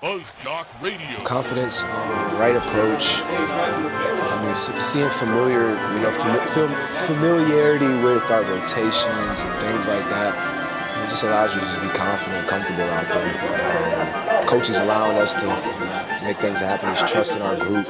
FuzzJockRadio. Confidence, right approach. Seeing familiarity with our rotations and things like that. It just allows you to just be confident and comfortable out there. Coach is allowing us to make things happen. He's trusting our group.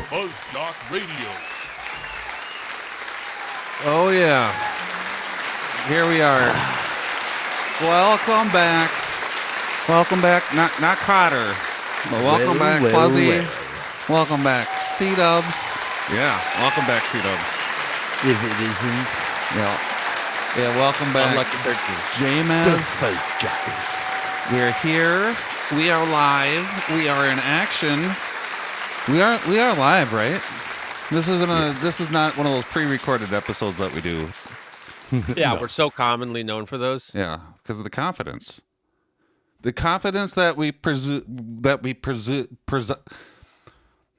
FuzzJockRadio. Oh, yeah. Here we are. Welcome back. Welcome back. Not Cotter, but welcome back, Fuzzy. Welcome back, C-Dubs. Yeah, welcome back, C-Dubs. If it isn't. Yeah, welcome back. Unlucky 13. J-Maz. The FuzzJockers. We're here. We are live. We are in action. We are live, right? This is not one of those pre-recorded episodes that we do. Yeah, no. We're so commonly known for those. Yeah, because of the confidence. The confidence that we presume.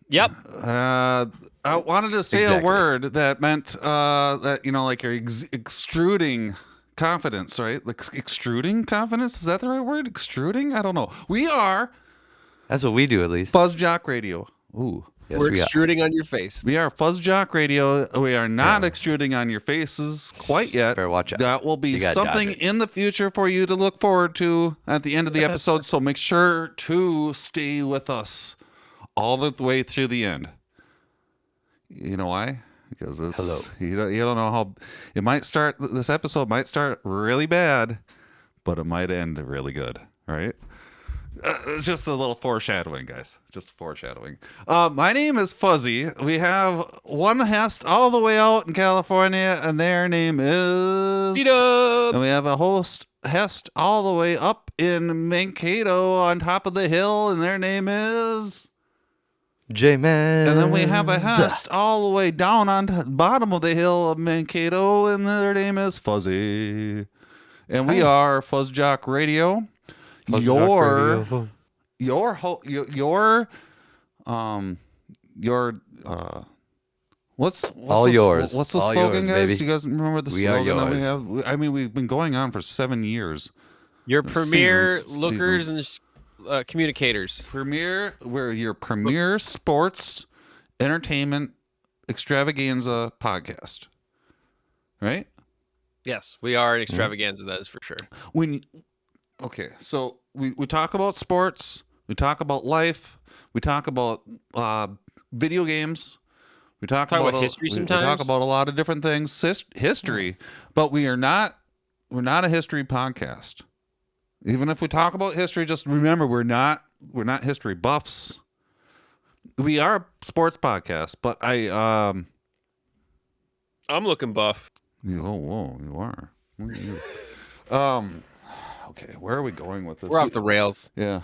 Yep. I wanted to say a word that meant that, like you're extruding confidence, right? Like extruding confidence? Is that the right word? Extruding? I don't know. We are. That's what we do, at least. FuzzJockRadio. Ooh. Yes, we're extruding on your face. We are FuzzJockRadio. We are not extruding on your faces quite yet. Better watch out. That will be something in the future for you to look forward to at the end of the episode. So make sure to stay with us all the way through the end. You know why? Because you don't know how it might start. This episode might start really bad, but it might end really good. Right? It's just a little foreshadowing, guys. Just foreshadowing. My name is Fuzzy. We have one guest all the way out in California, and their name is C-Dubs. And we have a guest all the way up in Mankato on top of the hill, and their name is J-Man. And then we have a guest all the way down on the bottom of the hill of Mankato, and their name is Fuzzy. And we are FuzzJockRadio. Your what's all yours? What's the all slogan, yours, guys? baby. Do you guys remember the We are slogan that we yours. have? I mean, we've been going on for 7 years. Your premier Seasons. lookers and communicators. We're your premier sports entertainment extravaganza podcast, right? Yes, we are an extravaganza. That is for sure. Okay, so we talk about sports, we talk about life, we talk about video games, we talk about history sometimes. We talk about a lot of different things, history, but we're not a history podcast. Even if we talk about history, just remember we're not history buffs. We are a sports podcast, but I'm looking buff. Whoa, you are. Okay, where are we going with this? We're off the rails. Yeah.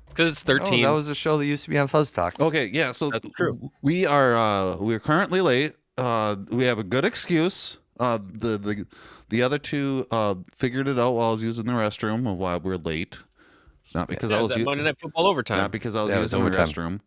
Because it's 13. Oh, that was a show that used to be on Fuzz Talk. Okay, yeah, so that's true. We're currently late. We have a good excuse. The other two figured it out while I was using the restroom of why we're late. It's not because I was using Monday Night Football overtime. Not because I was using the restroom.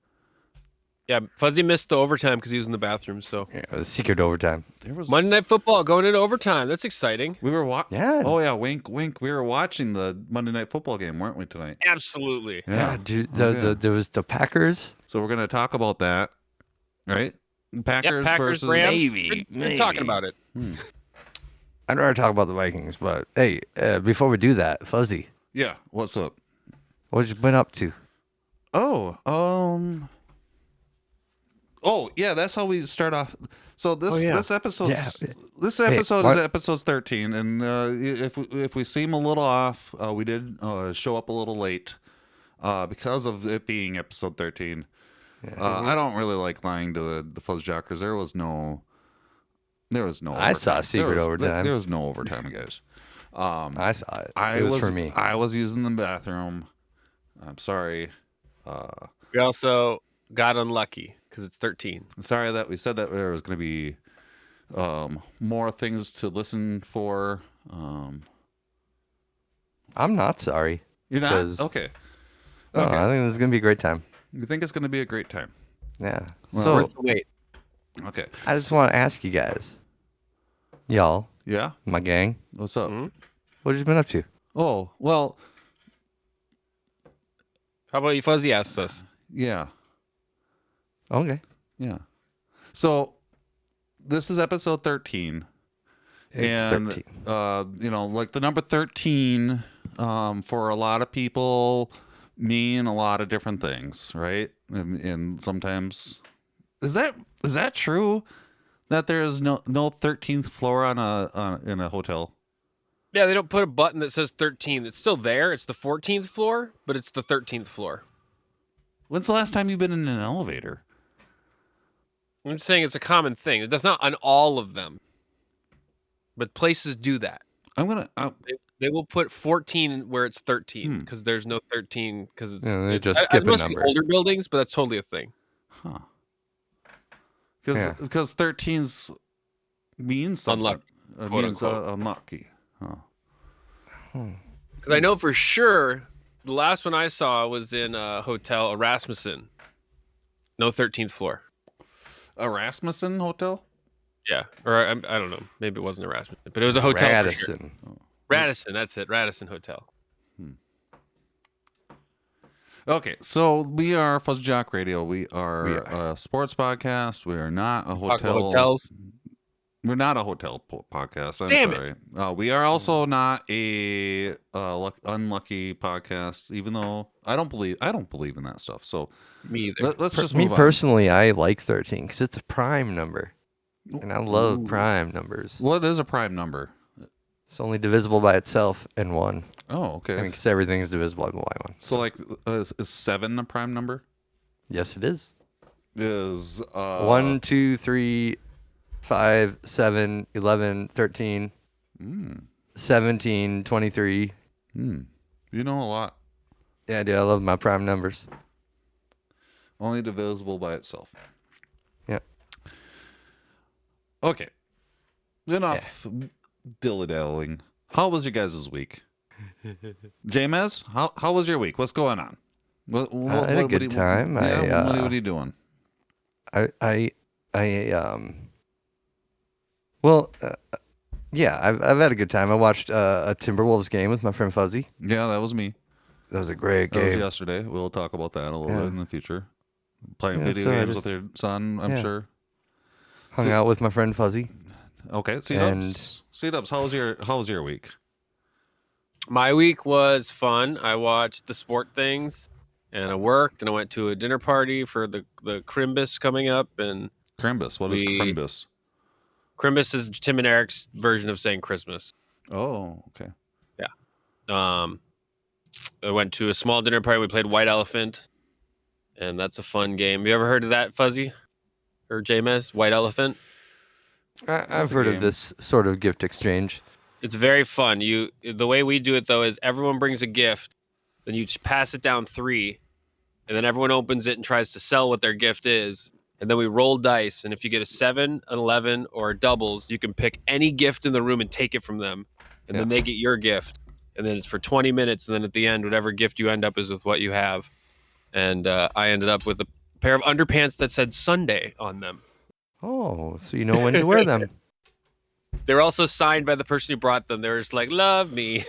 Yeah, Fuzzy missed the overtime because he was in the bathroom. So yeah, it was secret overtime. Monday Night Football going into overtime. That's exciting. We were watching. Yeah. Oh yeah, wink, wink. We were watching the Monday Night Football game, weren't we tonight? Absolutely. Yeah, dude. There was the Packers. So we're gonna talk about that, right? Packers versus Rams. Maybe. We're talking about it. I'd rather talk about the Vikings, but hey, before we do that, Fuzzy. Yeah. What's up? What you been up to? Oh, yeah, that's how we start off. So this episode is episode 13, and if we seem a little off, we did show up a little late because of it being episode 13. I don't really like lying to the FuzzJockers. There was no overtime. I saw secret overtime. There was no overtime, guys. I saw it. It was for me. I was using the bathroom. I'm sorry. We also got unlucky because it's 13. Sorry that we said that there was going to be more things to listen for. I'm not sorry. You're not? 'Cause- Okay. No, Okay. I think this is gonna be a great time. You think it's going to be a great time? Yeah. Well, So Worth the wait. Okay. I just want to ask you guys, y'all, Yeah? my gang, What's up? Mhm. what have you been up to? Oh, well, How about you, Fuzzy asks us? yeah. Okay. Yeah. So this is episode 13. It's and 13. like the number 13 for a lot of people mean a lot of different things, right? And sometimes is that true that there is no 13th floor in a hotel? Yeah, they don't put a button that says 13. It's still there. It's the 14th floor, but it's the 13th floor. When's the last time you've been in an elevator? I'm just saying it's a common thing. That's not on all of them, but places do that. They will put 14 where it's 13 because there's no 13 because it's Yeah, they just I- skip it a must be number. older buildings, but that's totally a thing. Huh. Yeah. Because 13's means something. Unlucky, It quote, means unquote. unlucky. Huh. Because I know for sure the last one I saw was in a hotel, Rasmussen. No 13th floor. A Rasmussen hotel? Yeah, or I don't know. Maybe it wasn't a Rasmussen, but it was a hotel. For sure. Radisson. Radisson, that's it. Radisson Hotel. Okay, so we are FuzzJockRadio. We are We are. a sports podcast. We are not a Talk about hotel. hotels. We're not a hotel podcast. I'm Damn it. sorry. We are also not a unlucky podcast. Even though I don't believe in that stuff. So Me either. let's just Me move on. personally, I like 13 because it's a prime number, and I love prime numbers. What is a prime number? It's only divisible by itself and 1. Oh, I okay. mean, because everything is divisible by 1. So like, is 7 a prime number? Yes, it is. Is 1, 2, 3, 5, 7, 11, 13, 17, 23. You know a lot. Yeah, dude, I love my prime numbers. Only divisible by itself. Yeah. Okay. Enough dilly-dallying. How was your guys' week? James, how was your week? What's going on? I had a good time. What are you doing? Yeah, I've had a good time. I watched a Timberwolves game with my friend Fuzzy. Yeah, that was me. That was a great That was game. yesterday. We'll talk about that a little Yeah. bit in the future. Playing Yeah, video so I games just- with your son, I'm yeah. sure. Hung out with my friend Fuzzy. Okay, And- C-Dubs, how was your week? My week was fun. I watched the sport things, and I worked, and I went to a dinner party for the Crimbus coming up. And Crimbus. What is Crimbus? Crimbus is Tim and Eric's version of saying Christmas. Oh, okay. I went to a small dinner party. We played White Elephant, and that's a fun game. You ever heard of that, Fuzzy? Or James? White Elephant? I've a heard game. of this sort of gift exchange. It's very fun. The way we do it though is everyone brings a gift, then you just pass it down 3, and then everyone opens it and tries to sell what their gift is, and then we roll dice. And if you get a 7, an 11, or a doubles, you can pick any gift in the room and take it from them, and then they get your gift. And then it's for 20 minutes, and then at the end, whatever gift you end up is with what you have. And I ended up with a pair of underpants that said Sunday on them. Oh, so you know when to wear them. They were also signed by the person who brought them. They were just like, "Love me."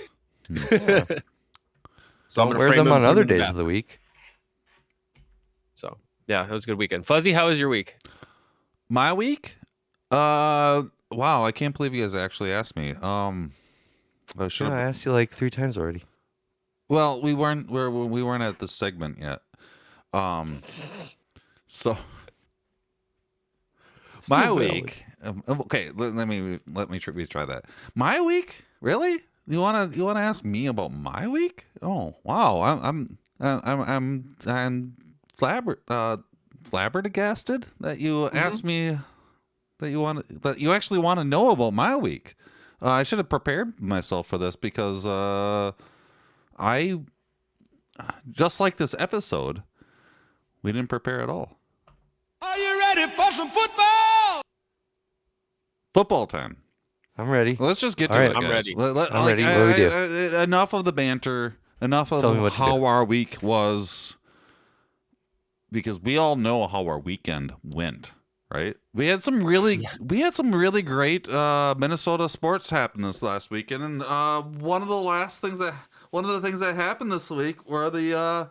So I'm Don't gonna wear frame them on put other in the days bath. of the week. So yeah, it was a good weekend. Fuzzy, how was your week? My week? Wow, I can't believe you guys actually asked me. I should Yeah, I have. asked you like 3 times already. Well, we weren't at the segment yet. So my Still valid. week. Okay, let me retry that. My week? Really? You wanna ask me about my week? Oh wow, I'm flabbergasted that you asked me that you actually want to know about my week. I should have prepared myself for this because I just like this episode We didn't prepare at all. Are you ready for some football? Football time. I'm ready. Let's just get to All right. it, I'm guys. ready. I'm ready. What do we do? Enough of the banter. Enough Tell me of what to how do. our week was, because we all know how our weekend went, right? We had some really great Minnesota sports happen this last weekend, and one of the things that happened this week were the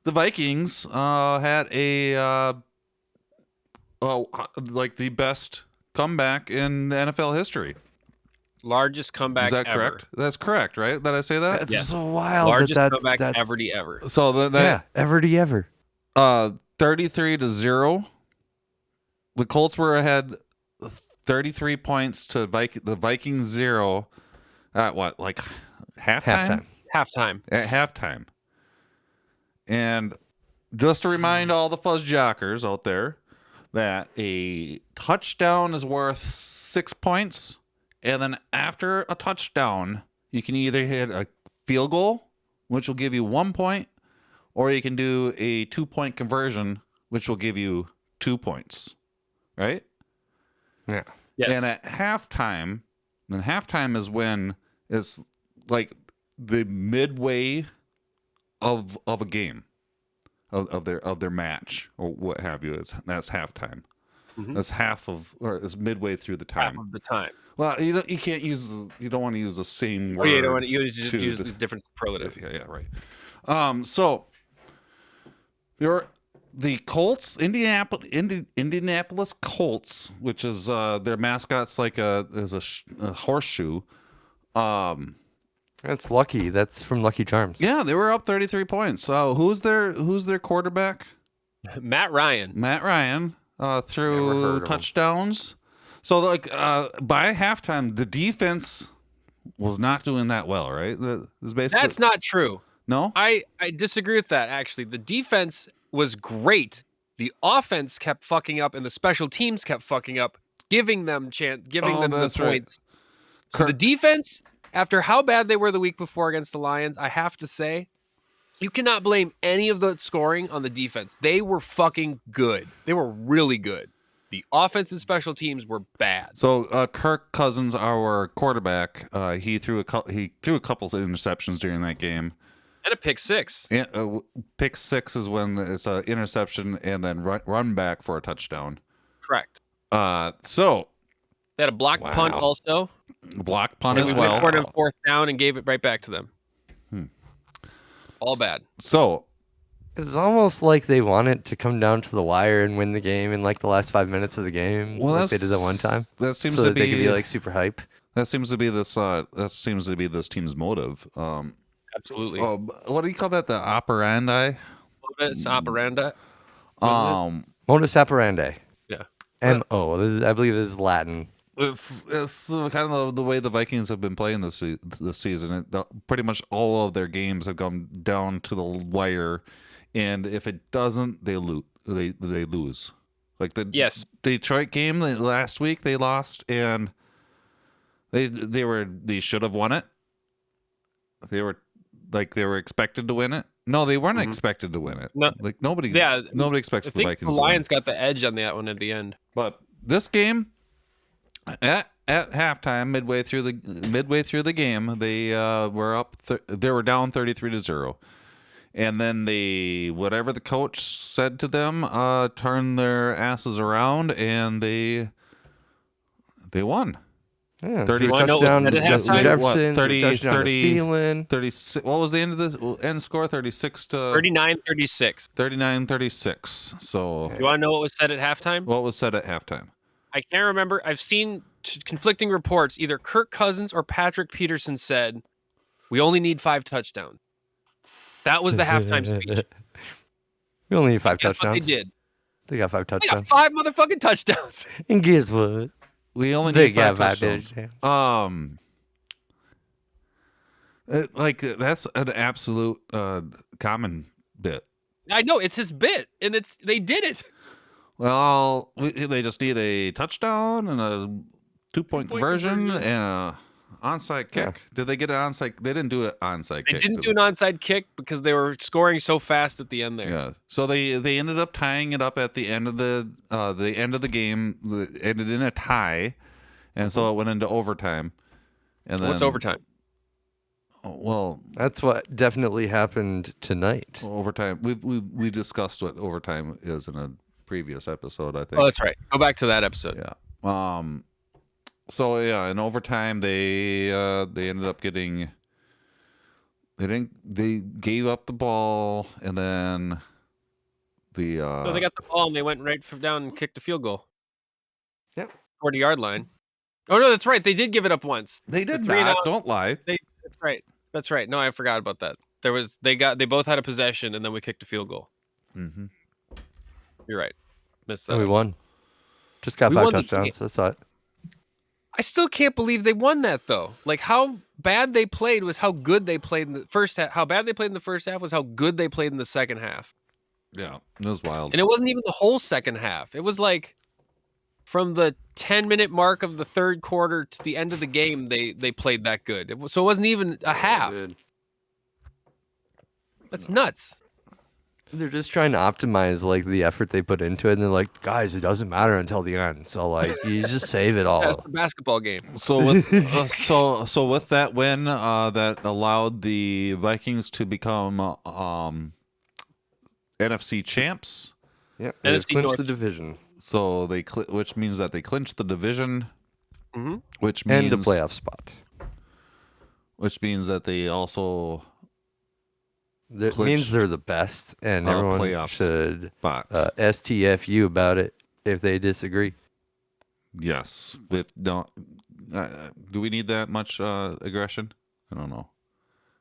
Vikings had like the best comeback in NFL history. Largest comeback Is that ever. correct? That's correct, right? Did I say that? That's Yes. so wild. Largest that's comeback ever. So that ever. 33-0. The Colts were ahead 33 points to the Vikings 0 at what, like halftime? Halftime. At halftime. And just to remind all the FuzzJockers out there that a touchdown is worth 6 points, and then after a touchdown, you can either hit a field goal, which will give you 1 point, or you can do a 2-point conversion, which will give you 2 points. Right? Yeah. Yes. And at halftime, and halftime is when it's like the midway of a game, of their match or what have you. That's halftime. Mhm. That's it's midway through the time. Half of the time. Well, you don't want to use the same Oh, word. yeah, you don't want to use to- the different superlative. Yeah, right. So there were the Colts, Indianapolis Colts, which is their mascot's like a horseshoe. That's Lucky. That's from Lucky Charms. Yeah, they were up 33 points. So who's their quarterback? Matt Ryan. Matt Ryan Never heard threw of him. touchdowns. So like by halftime, the defense was not doing that well, right? That's not true. No. I disagree with that, actually. The defense was great. The offense kept fucking up, and the special teams kept fucking up, giving them the that's right. points. So the defense, after how bad they were the week before against the Lions, I have to say, you cannot blame any of the scoring on the defense. They were fucking good. They were really good. The offense and special teams were bad. So Kirk Cousins, our quarterback, he threw a couple of interceptions during that game. And a pick six. And, pick six is when it's an interception and then run back for a touchdown. Correct. So They had a block punt also. block punt And as we went well. for it on fourth down and gave it right back to them. All bad. So It's almost like they want it to come down to the wire and win the game in like the last 5 minutes of the game, well, like they did that one time. That seems So to that be they could be like super hype. that seems to be this team's motive. Absolutely. What do you call that? The operandi. Modus operandi. Modus operandi. Yeah. MO. I believe this is Latin. It's kind of the way the Vikings have been playing this season. Pretty much all of their games have gone down to the wire, and if it doesn't, they lose. They lose. Like the Detroit game last week, they lost, and they should have won it. They were expected to win it. No, they weren't expected to win it. No. Like nobody expects I the think Vikings the to win. Lions got the edge on that one at the end. But this game, at halftime, midway through the game, they were up. They were down 33-0, and then whatever the coach said to them, turned their asses around, and they won. Yeah, 30 You wanna know what touchdown was to said at halftime? Jefferson, 30 touchdown to Thielen. 36. What was the end score? 36 to 39-36. 39-36. So You want to know what was said at halftime? what was said at halftime? I can't remember. I've seen conflicting reports. Either Kirk Cousins or Patrick Peterson said, "We only need 5 touchdowns." That was the halftime speech. We only need 5 Guess what touchdowns. they did? They got 5 They got touchdowns. 5 motherfucking touchdowns. And guess what? We only They need 5 got 5 touchdowns. touchdowns. That's an absolute common bit. I know it's his bit, and they did it. Well, they just need a touchdown and a 2-point conversion, and Onside kick. Did they get an onside? They didn't do an onside They kick. didn't do an onside kick because they were scoring so fast at the end there. Yeah. So they ended up tying it up at the end of the game. It ended in a tie, and so it went into overtime. And then What's overtime? Well, That's what definitely happened tonight. overtime. We discussed what overtime is in a previous episode, I think. Oh, that's right. Go back to that episode. Yeah. So yeah, in overtime they ended up getting. They gave up the ball, and then the So they got the ball and they went right down and kicked a field goal. Yep. 40-yard line. Oh no, that's right. They did give it up once. they did the 3 and not. out. Don't lie. That's right. That's right. No, I forgot about that. They both had a possession and then we kicked a field goal. Mm-hmm. You're right. Missed that. And we won. Just got We 5 won the touchdowns. That's it. I still can't believe they won that though. Like how bad they played was how good they played in the first half. How bad they played in the first half was how good they played in the second half. Yeah, it was wild. And it wasn't even the whole second half. It was like from the 10-minute mark of the third quarter to the end of the game, they played that good. So it wasn't even a half. That's nuts. They're just trying to optimize like the effort they put into it, and they're like, guys, it doesn't matter until the end. So like, you just save it all. That's the basketball game. So with so with that win, that allowed the Vikings to become NFC champs. Yeah, they've NFC clinched North. the division So which means that they clinched the division, which and means the playoff spot. which means that they also That clinched, means they're the best, and everyone playoff should spot. STFU about it if they disagree. Yes, but don't. Do we need that much aggression? I don't know.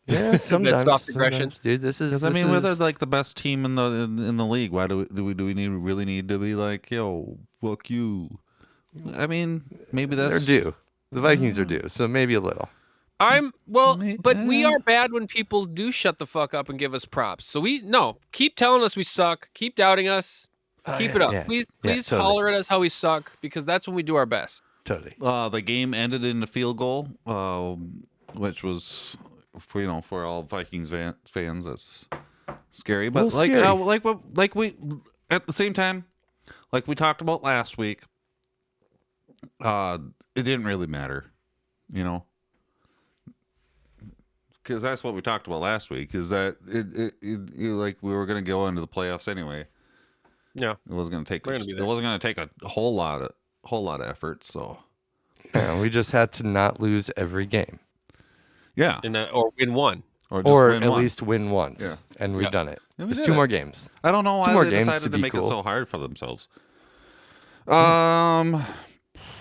Yeah, sometimes. soft aggression. Sometimes, dude. This is. Because I mean, we're like the best team in the league. Why do we really need to be like, yo, fuck you? I mean, maybe that's they're due. The Vikings are due, so maybe a little. But we are bad when people do shut the fuck up and give us props. So keep telling us we suck. Keep doubting us. Keep it up. yeah. Please Totally. holler at us how we suck because that's when we do our best. Totally. The game ended in a field goal, which was for all Vikings fans, that's scary. But like we at the same time, like we talked about last week, it didn't really matter, because that's what we talked about last week. Is that it like we were going to go into the playoffs anyway. Yeah, It wasn't going to take. We're gonna be It there. wasn't going to take a whole lot of effort. So Yeah, we just had to not lose every game, yeah, or win one. or just or win at one. least win once, Yeah. and we've Yeah. done it. Yeah, we There's did 2 it. more games. I don't know why 2 more they games decided to to be make it cool. so hard for themselves.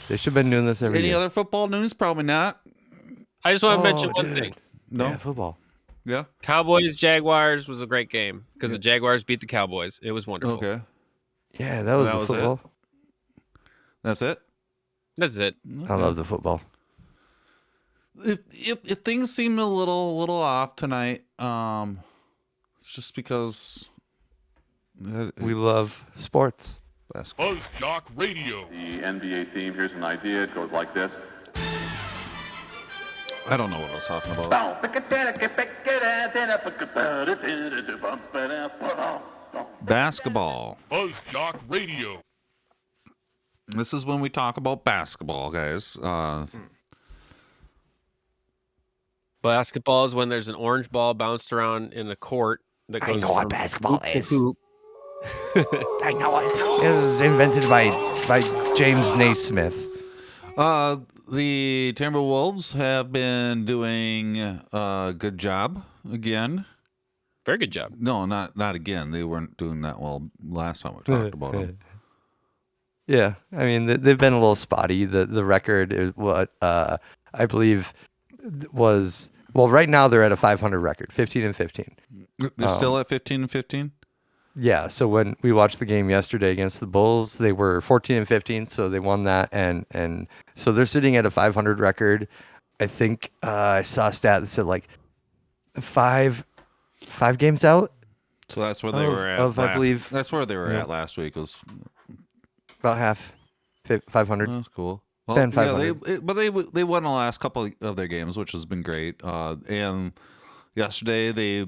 They should have been doing this every Any year. other football news? Probably not. I just want to mention one dude. thing. No. Yeah, football. Yeah. Cowboys Jaguars was a great game because the Jaguars beat the Cowboys. It was wonderful. Okay. Yeah, that was That the was it? football. That's it. That's it. I love the football. If things seem a little off tonight, it's just because We love sports. basketball. FuzzJockRadio. The NBA theme, here's an idea. It goes like this. I don't know what I was talking about. Basketball. FuzzJockRadio. This is when we talk about basketball, guys. Basketball is when there's an orange ball bounced around in the court that goes. know what from basketball hoop to is. hoop. I know what it was invented by James Naismith. The Timberwolves have been doing a good job again. Very good job. No, not again. They weren't doing that well last time we talked about them. Yeah, I mean they've been a little spotty. The record is what I believe was right now they're at a 500 record, 15-15. They're still at 15-15. Yeah, so when we watched the game yesterday against the Bulls, they were 14-15, so they won that, and so they're sitting at a 500 record. I think I saw a stat that said like five games out. So that's where they Of- were at. of, I believe- That's where they were Yeah. at last week. Was About half, 500. That's cool. Well, Been yeah, 500. but they won the last couple of their games, which has been great. And yesterday they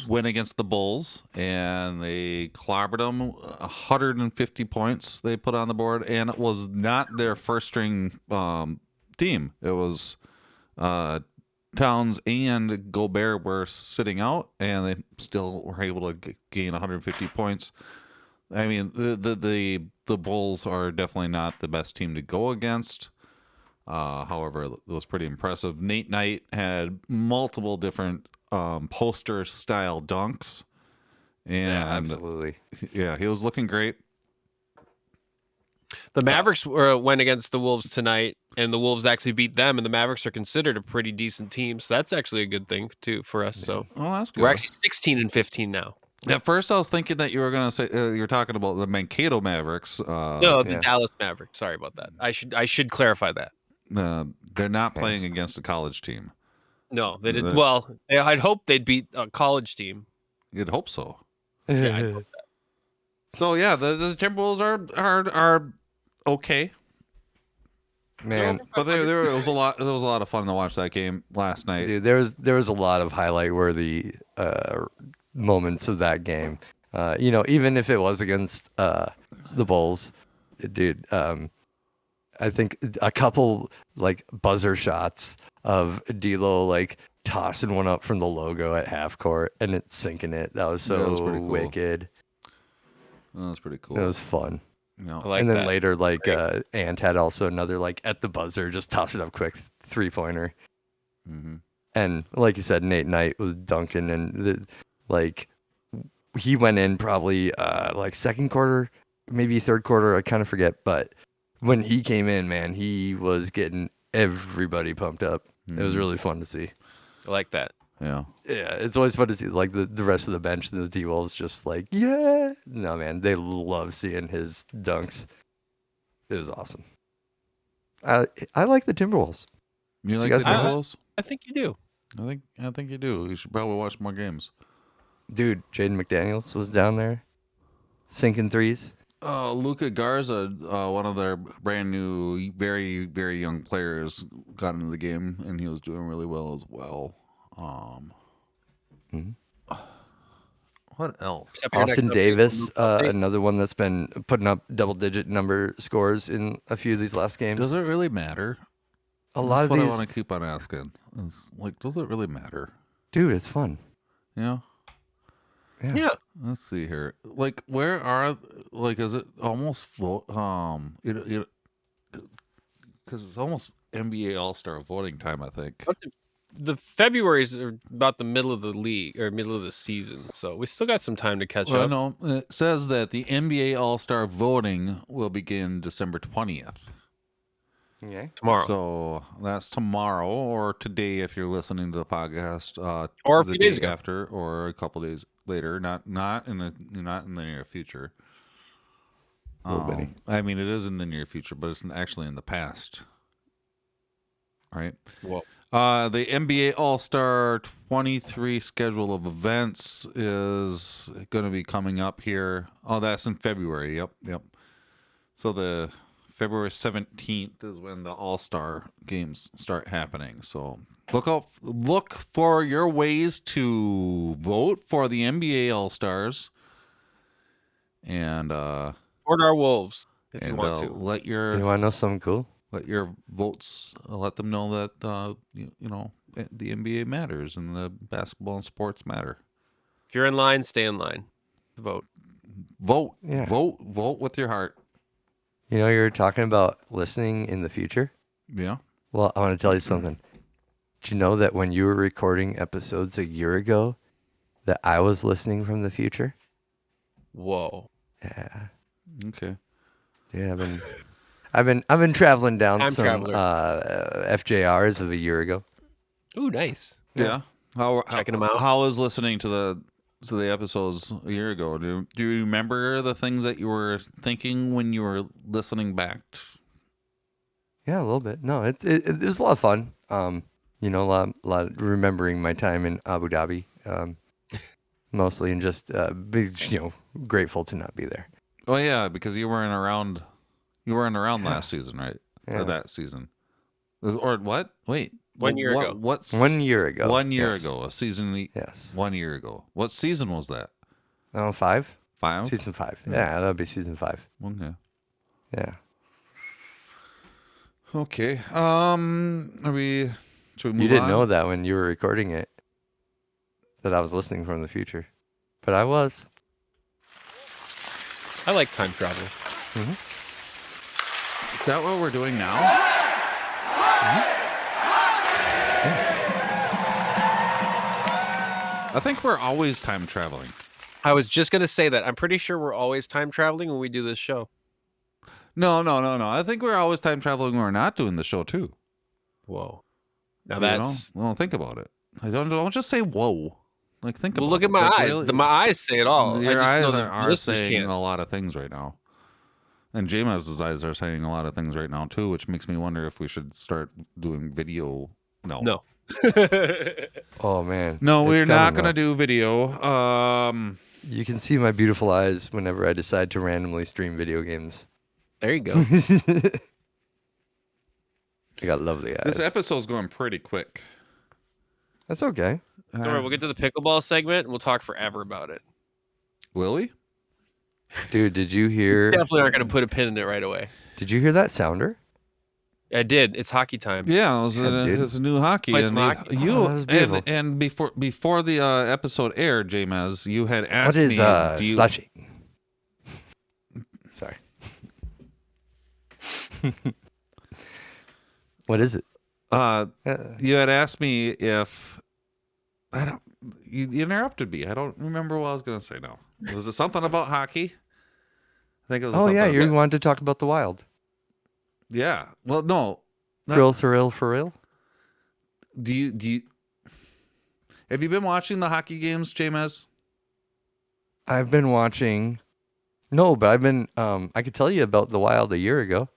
went against the Bulls and they clobbered them. 150 points they put on the board, and it was not their first string team. It was Towns and Gobert were sitting out, and they still were able to gain 150 points. I mean, the Bulls are definitely not the best team to go against. However, it was pretty impressive. Nate Knight had multiple different poster style dunks, and Absolutely. yeah, he was looking great. The Mavericks went against the Wolves tonight, and the Wolves actually beat them, and the Mavericks are considered a pretty decent team, so that's actually a good thing too for us. So Oh, that's good. we're actually 16-15 now. At first, I was thinking that you were going to say you're talking about the Mankato Mavericks. No, the yeah. Dallas Mavericks. Sorry about that. I should clarify that. They're not playing against a college team. No, they didn't. Well, I'd hope they'd beat a college team. You'd hope so. Yeah, I'd hope that. So yeah, the Timberwolves are okay, Man, but there was a lot of fun to watch that game last night. dude, there was a lot of highlight worthy moments of that game. Even if it was against the Bulls, dude. I think a couple like buzzer shots of D'Lo like tossing one up from the logo at half court and it's sinking it. That was so That was pretty cool. wicked. That was pretty cool. It was fun. No. I like and then that. later, like Ant had also another like at the buzzer, just toss it up quick 3-pointer. Mm-hmm. And like you said, Nate Knight was dunking, and he went in probably like second quarter, maybe third quarter. I kind of forget, but when he came in, man, he was getting everybody pumped up. It was really fun to see. I like that. Yeah. Yeah, it's always fun to see like the rest of the bench and the T-Wolves just like, yeah. No, man, they love seeing his dunks. It was awesome. I like the Timberwolves. You like guys the know that? Timberwolves? I think you do. I think you do. You should probably watch more games. Dude, Jaden McDaniels was down there sinking threes. Luca Garza, one of their brand new, very, very young players, got into the game, and he was doing really well as well. What else? Except your next Austin update Davis, will move update. another one that's been putting up double-digit number scores in a few of these last games. Does it really matter? A lot of That's what these, I want to keep on asking. Is, like, does it really matter? dude, it's fun. Yeah. Yeah. Let's see here. Like, where are like? Is it almost because it's almost NBA All-Star voting time, I think. The February's about the middle of the league or middle of the season, so we still got some time to catch Well, up. no, it says that the NBA All-Star voting will begin December 20th. Okay. Tomorrow. So that's tomorrow or today if you're listening to the podcast, Or a the few days day ago. after, or a couple days later. Not in the near future. I mean, it is in the near future, but it's actually in the past. Right. Well, The NBA All-Star 23 schedule of events is going to be coming up here. Oh, that's in February. Yep. So the February 17th is when the All-Star games start happening. So look for your ways to vote for the NBA All-Stars. And support our Wolves if you want to. let You your want to know something cool? let your votes let them know that you know the NBA matters and the basketball and sports matter. If you're in line, stay in line. Vote. Vote. Yeah. Vote with your heart. You know, you're talking about listening in the future. Yeah. Well, I want to tell you something. Did you know that when you were recording episodes a year ago, that I was listening from the future? Whoa. Yeah. Okay. Yeah, I've been traveling down Time some traveler. FJRs of a year ago. Ooh, nice. Yeah. Checking 'em out. How was listening to the episodes a year ago? Do you remember the things that you were thinking when you were listening back? Yeah, a little bit. No, it was a lot of fun. You know, a lot of remembering my time in Abu Dhabi, mostly, and just grateful to not be there. Oh yeah, because you weren't around. You weren't around last season, right? Yeah. Or that season. Or what? Wait. 1 year ago. What's 1 year ago. 1 year Yes. ago. A season. Yes. 1 year ago. What season was that? 5? 5? Season 5. Yeah, that would be season 5. Okay. Yeah. Okay. Are we? Should we move You didn't on? know that when you were recording it, that I was listening from the future. But I was. I like time travel. Is that what we're doing now? I think we're always time traveling. I was just gonna say that. I'm pretty sure we're always time traveling when we do this show. No. I think we're always time traveling when we're not doing the show too. Whoa. Now You know? that's. Well, think about it. I don't just say whoa. Like think Well, about look it. at my Like, eyes. really- My eyes say it all. Your I just eyes know the are listeners saying can't. a lot of things right now. And Jameis's eyes are saying a lot of things right now too, which makes me wonder if we should start doing video. No. Oh, man. No, It's we're not coming going to up. do video. You can see my beautiful eyes whenever I decide to randomly stream video games. There you go. I got lovely eyes. This episode's going pretty quick. That's okay. Don't worry, we'll get to the pickleball segment and we'll talk forever about it. Will we? Dude, did you hear Definitely aren't going to put a pin in it right away. that sounder? I did. It's hockey time. Yeah, it dude. was a new hockey. Play And some hockey. you Oh, that was beautiful. and before the episode aired, James, you had What asked is me, do you, slushy? Sorry. What is it? you had asked me if you interrupted me. I don't remember what I was going to say now. Was it something about hockey? I think it was. Oh, yeah, something you wanted to talk about the Wild. Yeah. Well, no. Thrill, thrill, for real? Do you have you been watching the hockey games, James? I've been watching. No, but I've been. I could tell you about the Wild a year ago.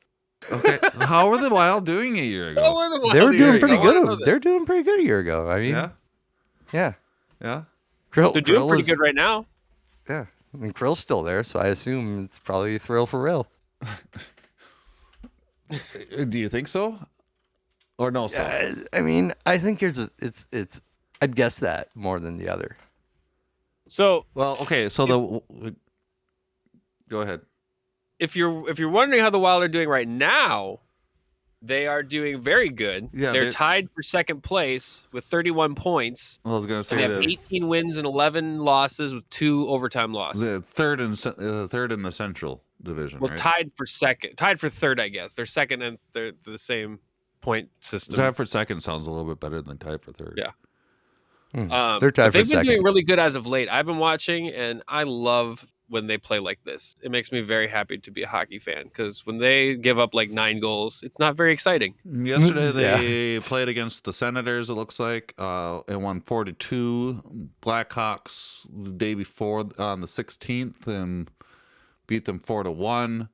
Okay. How were the Wild doing a year ago? They were doing pretty good. They're doing pretty good a year ago. I mean, Yeah. yeah. Yeah. Krill, They're doing Krill pretty is- good right now. Yeah, I mean, Krill's still there, so I assume it's probably thrill for real. Do you think so? Or no? So I mean, I think it's. I'd guess that more than the other. So well, okay. So go ahead. if you're wondering how the Wild are doing right now, they are doing very good. Yeah, they're they- tied for second place with 31 points. Well, I was gonna And say they have the 18 wins and 11 losses with 2 overtime losses. third in the Central Division. Well, right? tied for third, I guess. They're second and they're the same point system. Tied for second sounds a little bit better than tied for third. Yeah. They're But tied for they've been second. doing really good as of late. I've been watching, and I love when they play like this. It makes me very happy to be a hockey fan because when they give up like 9 goals, it's not very exciting. Yesterday they played against the Senators. It looks like and won 4-2. Blackhawks the day before on the 16th and beat them 4-1.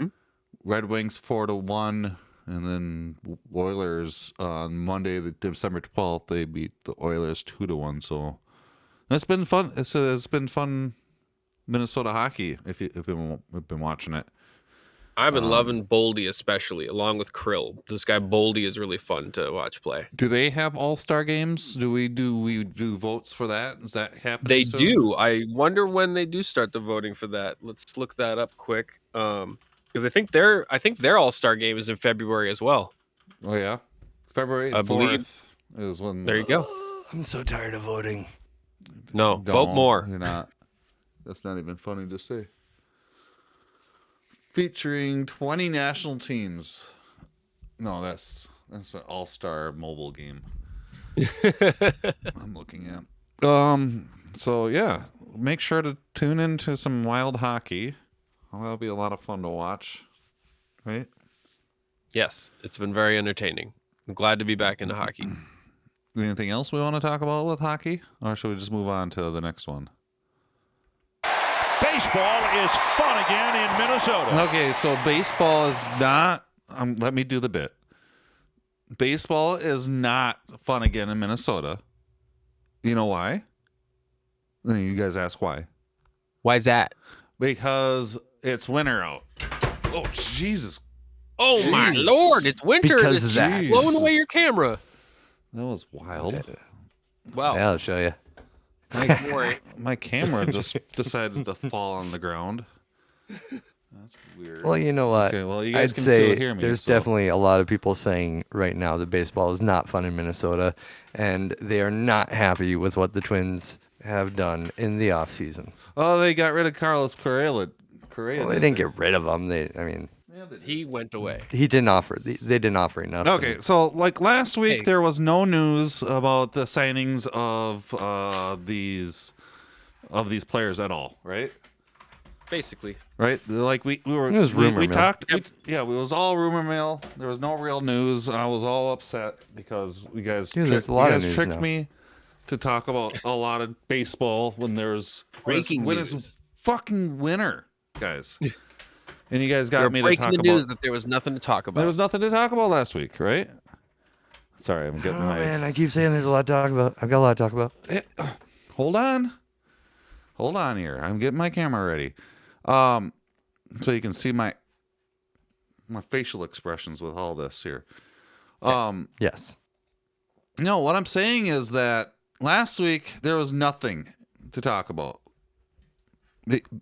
Mhm. Red Wings 4-1, and then Oilers on Monday, December 12th, they beat the Oilers 2-1. So that's been fun. It's been fun. Minnesota hockey. If you've been watching it. I've been loving Boldy especially, along with Krill. This guy Boldy is really fun to watch play. Do they have all-star games? Do we do votes for that? Is that happening? They soon? do. I wonder when they do start the voting for that. Let's look that up quick. Because I think their All-Star game is in February as well. Oh yeah, February I believe. 4th is when. There you go. I'm so tired of voting. No, vote Don't. more. You're not. That's not even funny to say. Featuring 20 national teams. No, that's an all-star mobile game. I'm looking at. So yeah, make sure to tune into some Wild hockey. Well, that'll be a lot of fun to watch, right? Yes, it's been very entertaining. I'm glad to be back into hockey. Anything else we want to talk about with hockey, or should we just move on to the next one? Baseball is fun again in Minnesota. Okay, so baseball is not. Let me do the bit. Baseball is not fun again in Minnesota. You know why? Then you guys ask why. Why is that? Because it's winter out. Oh, Jesus. Oh my Jeez. Lord! It's winter. Because It's of that. blowing away your camera. That was wild. Wow. Yeah, I'll show you. Don't worry. My camera just decided to fall on the ground. That's weird. Well, you know what? Okay, well, you guys I'd can say still hear me. there's so- definitely a lot of people saying right now that baseball is not fun in Minnesota, and they are not happy with what the Twins have done in the offseason. Oh, they got rid of Carlos Correa. Well, they didn't get rid of him. He went away. He didn't offer. They didn't offer enough. Okay, so like last week, Hey. there was no news about the signings of these players at all, right? Basically. Right? Like we were. It was rumor we mill. talked. Yeah, it was all rumor mill. There was no real news. I was all upset because you guys Dude, there's a lot of news tricked now. me to talk about a lot of baseball when there's Breaking when news. it's fucking winter, guys. And you guys got You're me to breaking talk the about. news that there was nothing to talk about. There was nothing to talk about last week, right? Sorry, I'm getting Oh my. man, I keep saying there's a lot to talk about. I've got a lot to talk about. Hold on here. I'm getting my camera ready, so you can see my facial expressions with all this here. Yes. No, what I'm saying is that last week there was nothing to talk about,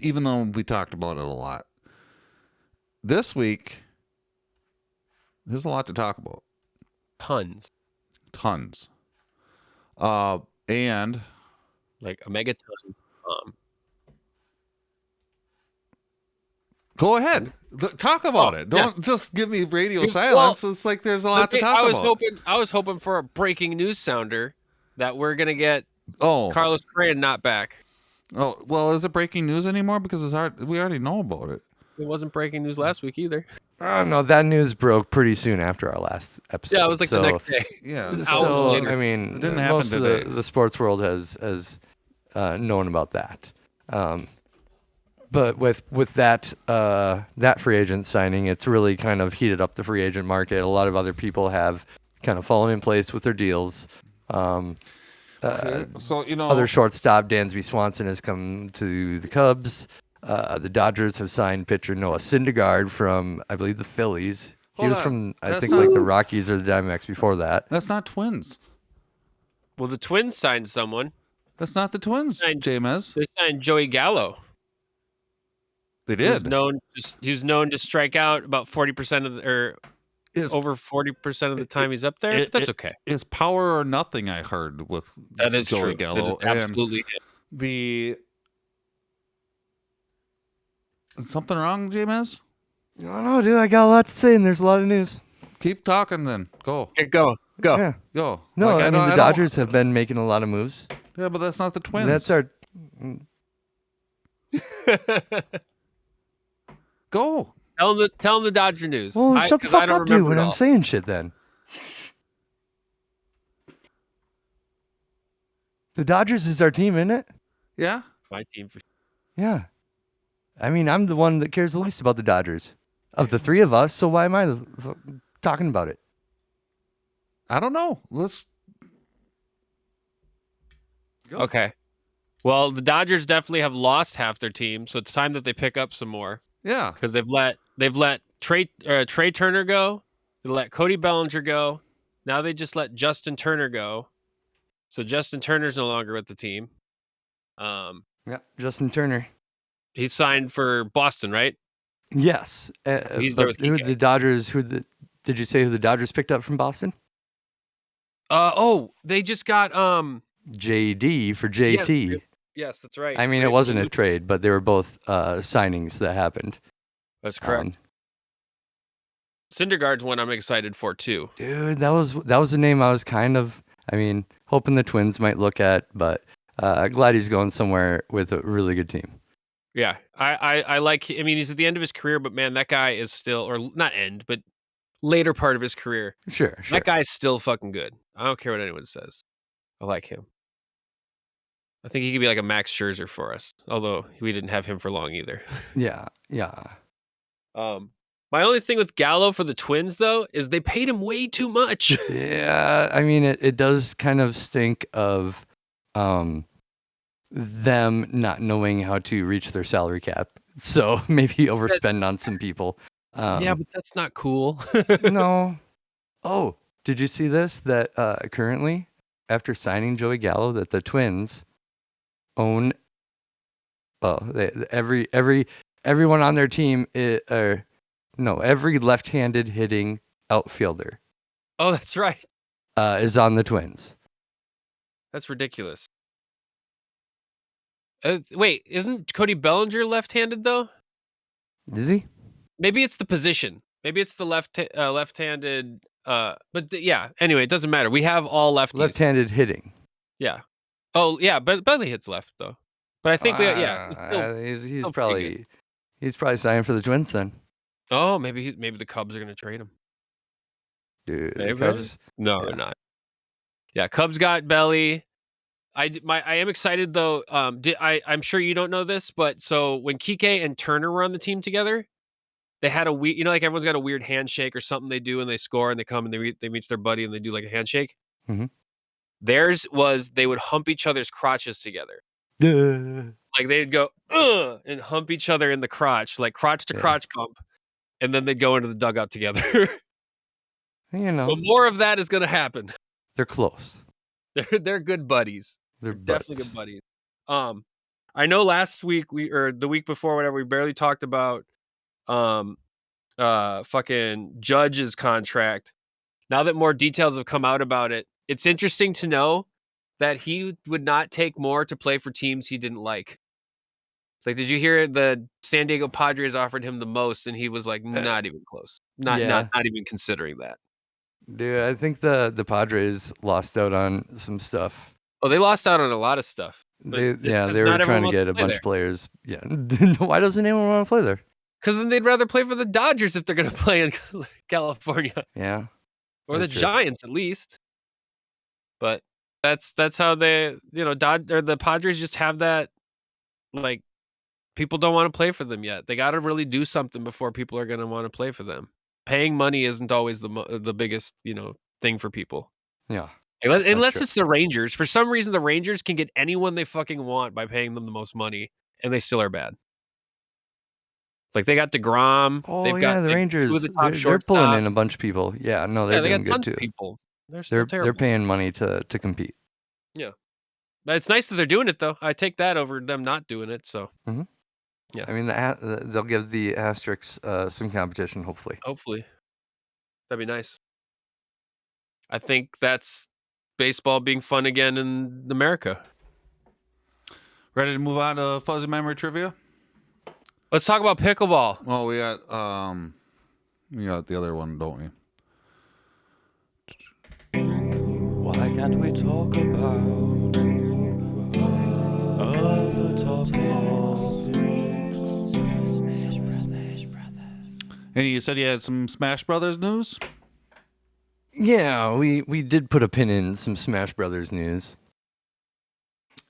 even though we talked about it a lot. This week, there's a lot to talk about. Tons. Tons. And Like a megaton. go ahead. Talk about it. Don't just give me radio Well, silence. It's like there's a lot to talk about. I was hoping for a breaking news sounder that we're gonna get Oh, Carlos Correa not back. oh, well, is it breaking news anymore? Because we already know about it. It wasn't breaking news last week either. Oh no, that news broke pretty soon after our last episode. Yeah, it was like the next day. Yeah. So later. I mean, It didn't happen most of today. the sports world has known about that. But with that that free agent signing, it's really kind of heated up the free agent market. A lot of other people have kind of fallen in place with their deals. So Other shortstop Dansby Swanson has come to the Cubs. The Dodgers have signed pitcher Noah Syndergaard from, I believe, the Phillies. He Hold was on. from, I That's think, not- like the Rockies or the Diamondbacks before that. that's not Twins. Well, the Twins signed someone. That's not the Twins, Signed- James. They signed Joey Gallo. They Who's did. known to strike out about 40% of Is over 40% of the time he's up there. But that's okay. Is power or nothing? I heard with That is Joey true. Gallo. That is And absolutely it. the something wrong, James? No, dude, I got a lot to say, and there's a lot of news. Keep talking then. Go. Okay, go. Yeah. Go. No, Like, I mean, don't- the Dodgers have been making a lot of moves. Yeah, but that's not the Twins. That's our. Go. Tell him the Dodger news. Well, shut the 'cause I fuck don't up, dude, remember when it I'm all. saying shit then. The Dodgers is our team, isn't it? Yeah. My team for Yeah. I mean, I'm the one that cares the least about the Dodgers. Of the three of us, so why am I talking about it? I don't know. Let's. Okay. Well, the Dodgers definitely have lost half their team, so it's time that they pick up some more Yeah. because they've let Trey Turner go, they let Cody Bellinger go. Now they just let Justin Turner go. So Justin Turner's no longer with the team. Yeah, Justin Turner. He's signed for Boston, right? Yes. He's there but with who Kike. the Dodgers? Did you say who the Dodgers picked up from Boston? They just got JD for JT. Yes, that's right. I mean, it wasn't a trade, but they were both signings that happened. That's correct. Syndergaard's one I'm excited for too. Dude, that was the name I was kind of, hoping the Twins might look at, but glad he's going somewhere with a really good team. Yeah, I like. I mean, he's at the end of his career, but man, that guy is still, or not end, but later part of his career. Sure. That guy's still fucking good. I don't care what anyone says. I like him. I think he could be like a Max Scherzer for us, although we didn't have him for long either. Yeah. My only thing with Gallo for the Twins, though, is they paid him way too much. Yeah, I mean, it does kind of stink of them not knowing how to reach their salary cap. So maybe overspend on some people. Yeah, but that's not cool. No. Oh, did you see this? That currently, after signing Joey Gallo, that the Twins own. Well, everyone on their team, every left-handed hitting outfielder Oh, that's right. is on the Twins. That's ridiculous. Wait, isn't Cody Bellinger left-handed though? Is he? Maybe it's the position. Maybe it's the left-handed. Yeah. Anyway, it doesn't matter. We have all lefties. Left-handed hitting. Yeah. Oh yeah, but Bentley hits left though. But I think it's still, he's still pretty good. he's probably signing for the Twins then. Oh, maybe the Cubs are going to trade him. Dude, Maybe. Cubs. No, they're not. Yeah, Cubs got Belly. I am excited though. I'm sure you don't know this, but so when Kike and Turner were on the team together, they had a weird, like everyone's got a weird handshake or something they do and they score and they come and they meet their buddy and they do like a handshake. Mm-hmm. Theirs was they would hump each other's crotches together. Like they'd go and hump each other in the crotch, like crotch to crotch bump, and then they'd go into the dugout together. You know, so more of that is going to happen. They're close. They're good buddis. They're definitely good buddies. I know last week or the week before, whatever, we barely talked about fucking Judge's contract. Now that more details have come out about it, it's interesting to know that he would not take more to play for teams he didn't like. Like, did you hear the San Diego Padres offered him the most, and he was like, not even close, not even considering that. Dude, I think the Padres lost out on some stuff. Oh, they lost out on a lot of stuff. They were trying to get a bunch of players. Yeah, why doesn't anyone want to play there? Because then they'd rather play for the Dodgers if they're going to play in California. Yeah, or the Giants at least. But that's how they, the Padres just have that, like, people don't want to play for them yet. They got to really do something before people are going to want to play for them. Paying money isn't always the biggest, thing for people. Yeah. Unless it's the Rangers. For some reason, the Rangers can get anyone they fucking want by paying them the most money, and they still are bad. Like, they got DeGrom. Oh, they've got the Rangers. They're pulling in a bunch of people. Yeah, no, they're doing good too. People. They're still terrible. They're paying money to compete. Yeah. But it's nice that they're doing it, though. I take that over them not doing it, so. Mm-hmm. Yeah. I mean, they'll give the Asterix some competition, hopefully. Hopefully. That'd be nice. I think that's baseball being fun again in America. Ready to move on to Fuzzy Memory Trivia? Let's talk about pickleball. Well, we got the other one, don't we? Why can't we talk about other topics? And you said you had some Smash Brothers news? Yeah, we did put a pin in some Smash Brothers news.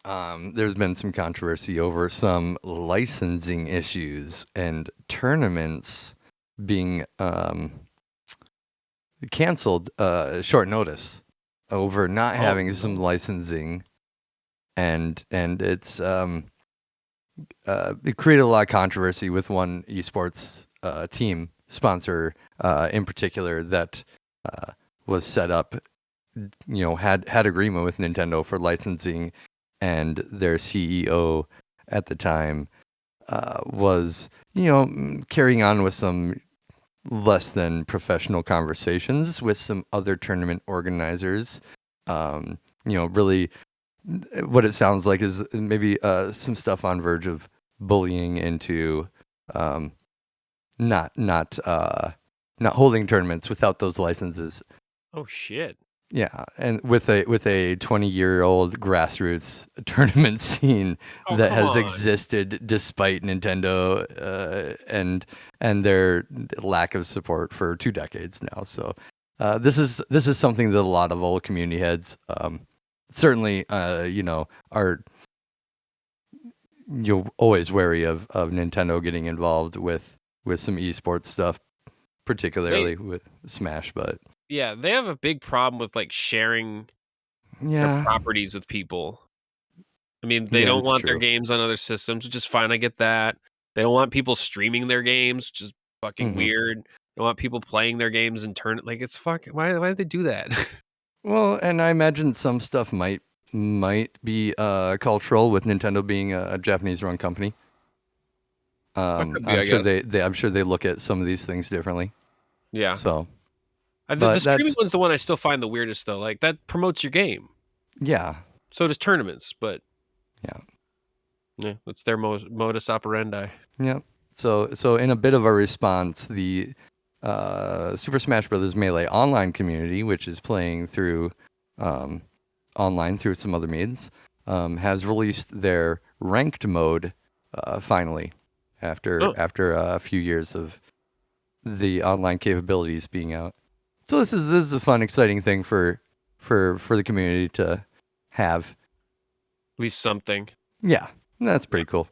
There's been some controversy over some licensing issues and tournaments being canceled short notice over not having some licensing, and it's it created a lot of controversy with one esports team sponsor in particular that was set up, had agreement with Nintendo for licensing. And their CEO at the time was, carrying on with some less than professional conversations with some other tournament organizers. Really, what it sounds like is maybe some stuff on verge of bullying into not holding tournaments without those licenses. Oh shit. Yeah, and with a 20-year-old grassroots tournament scene that has existed despite Nintendo and their lack of support for 2 decades now. So this is something that a lot of old community heads certainly are always wary of Nintendo getting involved with some esports stuff, particularly with Smash, but. Yeah, they have a big problem with like sharing their properties with people. I mean, they don't want their games on other systems, which is fine. I get that. They don't want people streaming their games, which is fucking weird. They want people playing their games and like it's fucking. Why did they do that? Well, and I imagine some stuff might be cultural with Nintendo being a Japanese-run company. I'm sure they look at some of these things differently. Yeah. So, the streaming one's the one I still find the weirdest though. Like that promotes your game. Yeah. So does tournaments, but yeah, it's their modus operandi. Yeah. So in a bit of a response, the Super Smash Bros. Melee online community, which is playing through online through some other means, has released their ranked mode finally after a few years of the online capabilities being out. So this is a fun, exciting thing for the community to have. At least something. Yeah, that's pretty cool.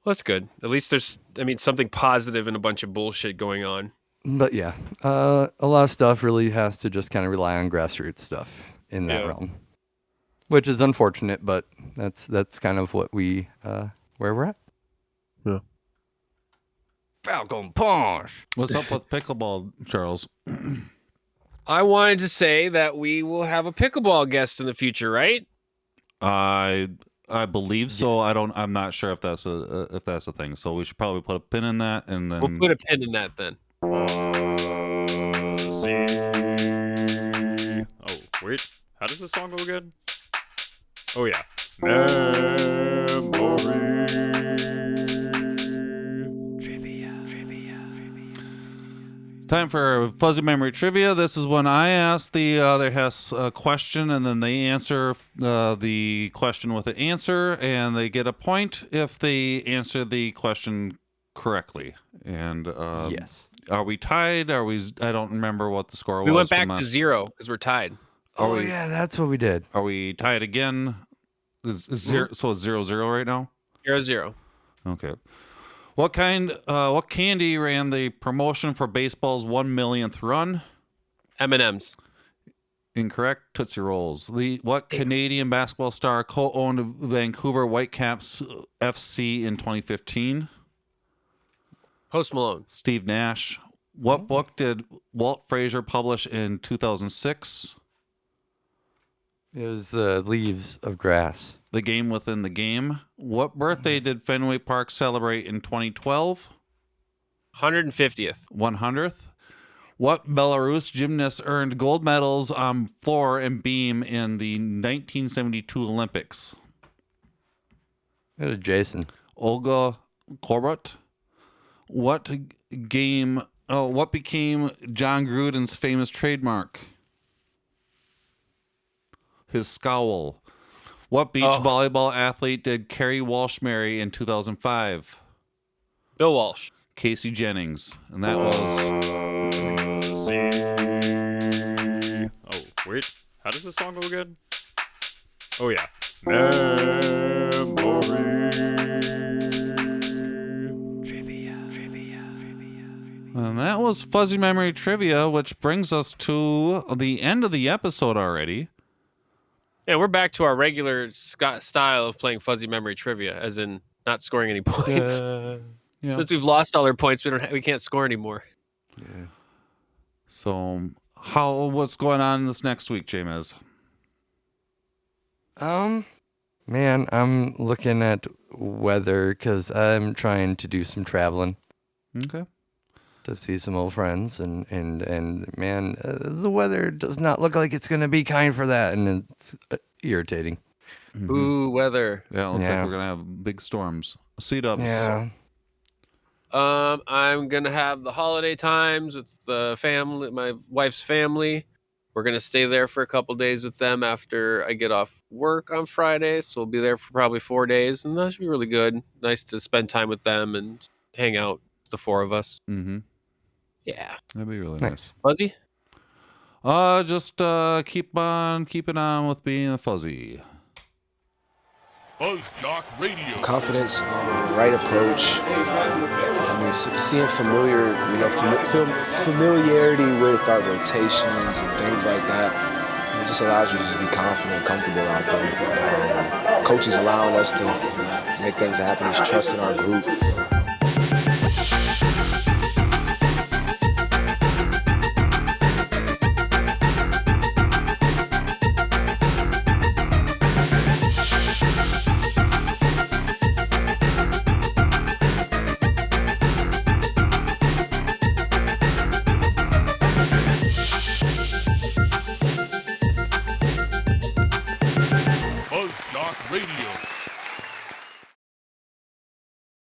Well, that's good. At least there's, something positive and a bunch of bullshit going on. But yeah, a lot of stuff really has to just kind of rely on grassroots stuff in that realm, which is unfortunate, but that's kind of what where we're at. Yeah. Falcon Punch. What's up with pickleball, Charles? I wanted to say that we will have a pickleball guest in the future, right? I believe so. I'm not sure if that's a thing. So we should probably put a pin in that, and then we'll put a pin in that then. Oh wait, how does this song go again? Oh yeah, memory. Time for fuzzy memory trivia. This is when I ask the other has a question, and then they answer the question with an answer, and they get a point if they answer the question correctly. And yes, are we tied? I don't remember what the score was. We went back to 0 because we're tied. Yeah, that's what we did. Are we tied again? Is zero? So it's 0-0 right now. 0-0. Okay. What candy ran the promotion for baseball's 1 millionth run? M&M's. Incorrect. Tootsie Rolls. What Canadian basketball star co-owned Vancouver Whitecaps FC in 2015? Post Malone. Steve Nash. What book did Walt Frazier publish in 2006? It was Leaves of Grass. The Game Within the Game. What birthday did Fenway Park celebrate in 2012? 150th. 100th. What Belarus gymnast earned gold medals on floor and beam in the 1972 Olympics? It was Jason. Olga Korbut. What became John Gruden's famous trademark? His scowl. What beach volleyball athlete did Kerry Walsh marry in 2005? Bill Walsh. Casey Jennings. And that was... Oh, wait. How does this song go again? Oh, yeah. Memory. And that was Fuzzy Memory Trivia, which brings us to the end of the episode already. Yeah, we're back to our regular style of playing fuzzy memory trivia, as in not scoring any points. Yeah. Since we've lost all our points, we can't score anymore. Yeah. So, what's going on this next week, James? Man, I'm looking at weather because I'm trying to do some traveling. Okay. To see some old friends, and man, the weather does not look like it's going to be kind for that, and it's irritating. Mm-hmm. Ooh, weather. Yeah, it looks like we're going to have big storms. C-dubs. Yeah. I'm going to have the holiday times with the family, my wife's family. We're going to stay there for a couple days with them after I get off work on Friday, so we'll be there for probably 4 days, and that should be really good. Nice to spend time with them and hang out, the 4 of us. Mm-hmm. Yeah. That'd be really nice. Fuzzy? Just keep on keeping on with being a fuzzy. FuzzJockRadio. Confidence, right approach. Seeing familiarity with our rotations and things like that. It just allows you to just be confident and comfortable out there. Coaches allowing us to make things happen. He's trusting our group. Radio.